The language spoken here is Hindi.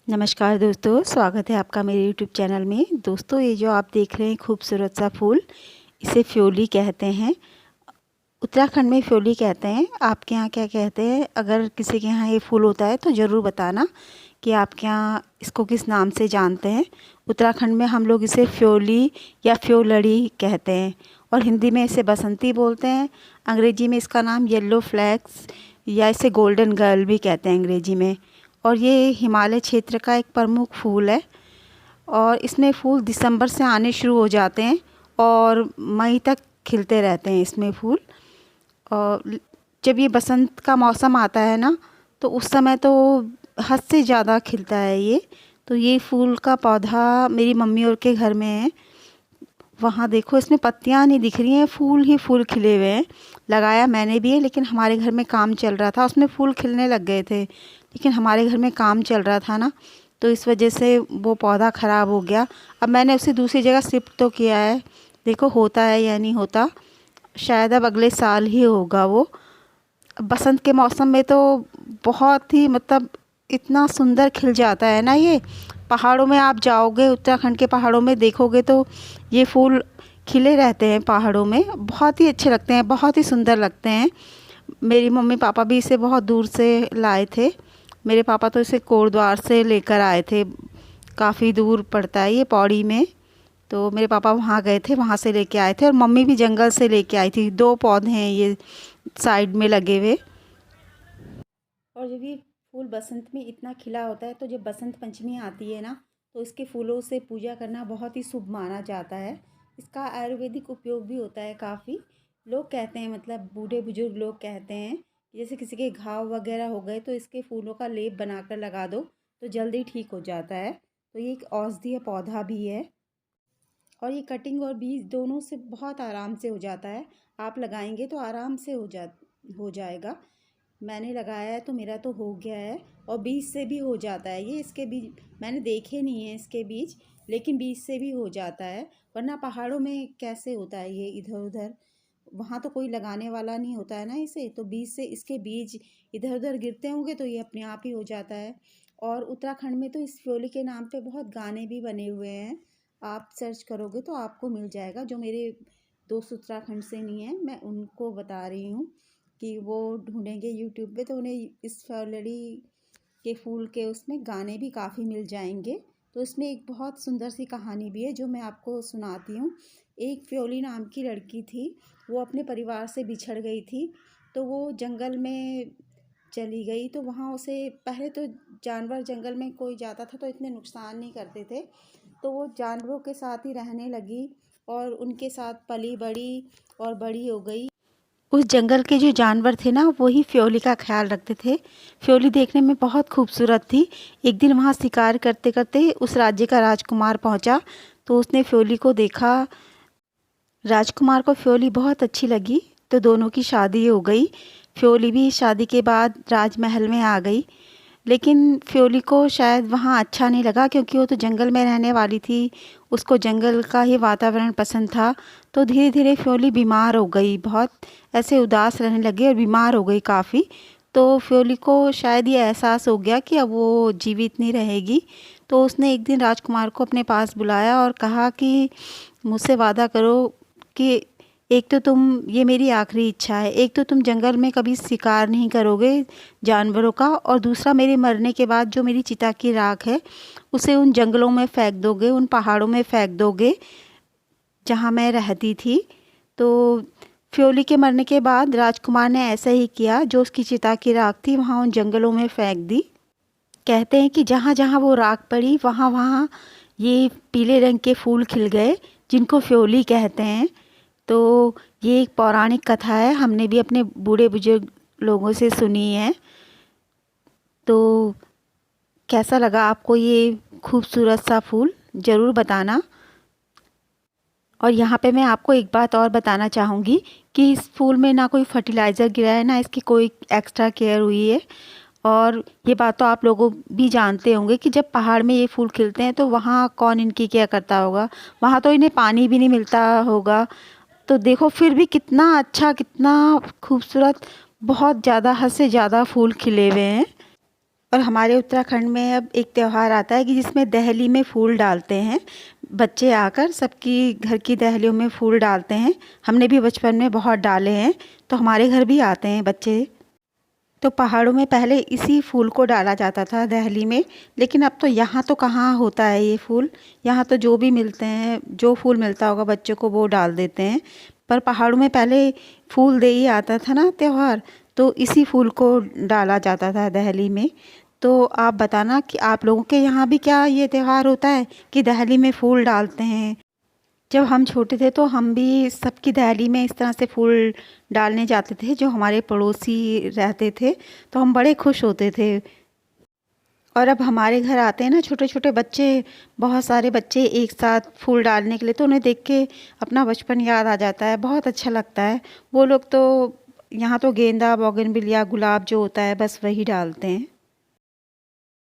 नमस्कार दोस्तों, स्वागत है आपका मेरे यूट्यूब चैनल में। दोस्तों, ये जो आप देख रहे हैं खूबसूरत सा फूल, इसे फ्योली कहते हैं। उत्तराखंड में फ्योली कहते हैं। आपके यहाँ क्या कहते हैं? अगर किसी के यहाँ ये फूल होता है तो ज़रूर बताना कि आपके यहाँ इसको किस नाम से जानते हैं। उत्तराखंड में हम लोग इसे फ्योली या फ्योलड़ी कहते हैं और हिंदी में इसे बसंती बोलते हैं। अंग्रेजी में इसका नाम येलो फ्लैक्स या इसे गोल्डन गर्ल भी कहते हैं अंग्रेजी में। और ये हिमालय क्षेत्र का एक प्रमुख फूल है और इसमें फूल दिसंबर से आने शुरू हो जाते हैं और मई तक खिलते रहते हैं इसमें फूल। और जब ये बसंत का मौसम आता है ना, तो उस समय तो हद से ज़्यादा खिलता है ये। तो ये फूल का पौधा मेरी मम्मी और के घर में है। वहाँ देखो, इसमें पत्तियाँ नहीं दिख रही हैं, फूल ही फूल खिले हुए हैं। लगाया मैंने भी है, लेकिन हमारे घर में काम चल रहा था, उसमें फूल खिलने लग गए थे, लेकिन हमारे घर में काम चल रहा था ना, तो इस वजह से वो पौधा ख़राब हो गया। अब मैंने उसे दूसरी जगह शिफ्ट तो किया है, देखो होता है या नहीं होता। शायद अब अगले साल ही होगा वो। बसंत के मौसम में तो बहुत ही मतलब इतना सुंदर खिल जाता है ना ये। पहाड़ों में आप जाओगे, उत्तराखंड के पहाड़ों में देखोगे तो ये फूल खिले रहते हैं पहाड़ों में। बहुत ही अच्छे लगते हैं, बहुत ही सुंदर लगते हैं। मेरी मम्मी पापा भी इसे बहुत दूर से लाए थे। मेरे पापा तो इसे कोटद्वार से लेकर आए थे, काफ़ी दूर पड़ता है ये पौड़ी में। तो मेरे पापा वहाँ गए थे, वहाँ से लेके आए थे। और मम्मी भी जंगल से लेके आई थी। 2 पौधे हैं ये साइड में लगे हुए। और जब ये फूल बसंत में इतना खिला होता है, तो जब बसंत पंचमी आती है ना, तो इसके फूलों से पूजा करना बहुत ही शुभ माना जाता है। इसका आयुर्वेदिक उपयोग भी होता है काफ़ी। लोग कहते हैं, मतलब बूढ़े बुजुर्ग लोग कहते हैं कि जैसे किसी के घाव वगैरह हो गए तो इसके फूलों का लेप बनाकर लगा दो तो जल्दी ठीक हो जाता है। तो ये एक औषधीय पौधा भी है और ये कटिंग और बीज दोनों से बहुत आराम से हो जाता है। आप लगाएंगे तो आराम से हो जाएगा। मैंने लगाया है तो मेरा तो हो गया है। और बीज से भी हो जाता है ये। इसके बीज मैंने देखे नहीं है इसके बीज, लेकिन बीज से भी हो जाता है। वरना पहाड़ों में कैसे होता है ये इधर उधर, वहाँ तो कोई लगाने वाला नहीं होता है ना इसे। तो बीज से इसके बीज इधर उधर गिरते होंगे तो ये अपने आप ही हो जाता है। और उत्तराखंड में तो इस फ्योली के नाम पे बहुत गाने भी बने हुए हैं। आप सर्च करोगे तो आपको मिल जाएगा। जो मेरे दोस्त उत्तराखंड से नहीं है, मैं उनको बता रही हूँ कि वो ढूंढेंगे यूट्यूब पे तो उन्हें इस फ्योलड़ी के फूल के उसमें गाने भी काफ़ी मिल जाएंगे। तो इसमें एक बहुत सुंदर सी कहानी भी है जो मैं आपको सुनाती हूँ। एक फ्योली नाम की लड़की थी, वो अपने परिवार से बिछड़ गई थी। तो वो जंगल में चली गई। तो वहाँ उसे पहले तो जानवर, जंगल में कोई जाता था तो इतने नुकसान नहीं करते थे, तो वो जानवरों के साथ ही रहने लगी और उनके साथ पली बड़ी और बड़ी हो गई। उस जंगल के जो जानवर थे ना, वही फ्योली का ख्याल रखते थे। फ्योली देखने में बहुत खूबसूरत थी। एक दिन वहाँ शिकार करते करते उस राज्य का राजकुमार पहुँचा, तो उसने फ्योली को देखा। राजकुमार को फ्योली बहुत अच्छी लगी, तो दोनों की शादी हो गई। फ्योली भी शादी के बाद राजमहल में आ गई, लेकिन फ्योली को शायद वहाँ अच्छा नहीं लगा, क्योंकि वो तो जंगल में रहने वाली थी, उसको जंगल का ही वातावरण पसंद था। तो धीरे धीरे फ्योली बीमार हो गई, बहुत ऐसे उदास रहने लगी और बीमार हो गई काफ़ी। तो फ्योली को शायद ये एहसास हो गया कि अब वो जीवित नहीं रहेगी। तो उसने एक दिन राजकुमार को अपने पास बुलाया और कहा कि मुझसे वादा करो कि एक तो तुम, ये मेरी आखिरी इच्छा है, एक तो तुम जंगल में कभी शिकार नहीं करोगे जानवरों का, और दूसरा मेरे मरने के बाद जो मेरी चिता की राख है उसे उन जंगलों में फेंक दोगे, उन पहाड़ों में फेंक दोगे जहाँ मैं रहती थी। तो फ्योली के मरने के बाद राजकुमार ने ऐसा ही किया, जो उसकी चिता की राख थी वहाँ उन जंगलों में फेंक दी। कहते हैं कि जहाँ जहाँ वो राख पड़ी वहाँ वहाँ ये पीले रंग के फूल खिल गए, जिनको फ्योली कहते हैं। तो ये एक पौराणिक कथा है, हमने भी अपने बूढ़े बुजुर्ग लोगों से सुनी है। तो कैसा लगा आपको ये खूबसूरत सा फूल, ज़रूर बताना। और यहाँ पे मैं आपको एक बात और बताना चाहूँगी कि इस फूल में ना कोई फर्टिलाइज़र गिरा है, ना इसकी कोई एक्स्ट्रा केयर हुई है। और ये बात तो आप लोगों भी जानते होंगे कि जब पहाड़ में ये फूल खिलते हैं तो वहाँ कौन इनकी केयर करता होगा, वहाँ तो इन्हें पानी भी नहीं मिलता होगा। तो देखो फिर भी कितना अच्छा, कितना खूबसूरत, बहुत ज़्यादा, हद से ज़्यादा फूल खिले हुए हैं। और हमारे उत्तराखंड में अब एक त्यौहार आता है कि जिसमें दहली में फूल डालते हैं बच्चे आकर, सबकी घर की दहलियों में फूल डालते हैं। हमने भी बचपन में बहुत डाले हैं, तो हमारे घर भी आते हैं बच्चे। तो पहाड़ों में पहले इसी फूल को डाला जाता था दहली में, लेकिन अब तो यहाँ तो कहाँ होता है ये फूल। यहाँ तो जो भी मिलते हैं, जो फूल मिलता होगा बच्चों को वो डाल देते हैं। पर पहाड़ों में पहले फूल दे ही आता था ना त्यौहार, तो इसी फूल को डाला जाता था दहली में। तो आप बताना कि आप लोगों के यहाँ भी क्या ये त्यौहार होता है कि दहली में फूल डालते हैं। जब हम छोटे थे तो हम भी सबकी दहली में इस तरह से फूल डालने जाते थे, जो हमारे पड़ोसी रहते थे, तो हम बड़े खुश होते थे। और अब हमारे घर आते हैं ना छोटे छोटे बच्चे, बहुत सारे बच्चे एक साथ फूल डालने के लिए, तो उन्हें देख के अपना बचपन याद आ जाता है, बहुत अच्छा लगता है। वो लोग तो यहाँ तो गेंदा, बोगनविलिया, गुलाब जो होता है बस वही डालते हैं।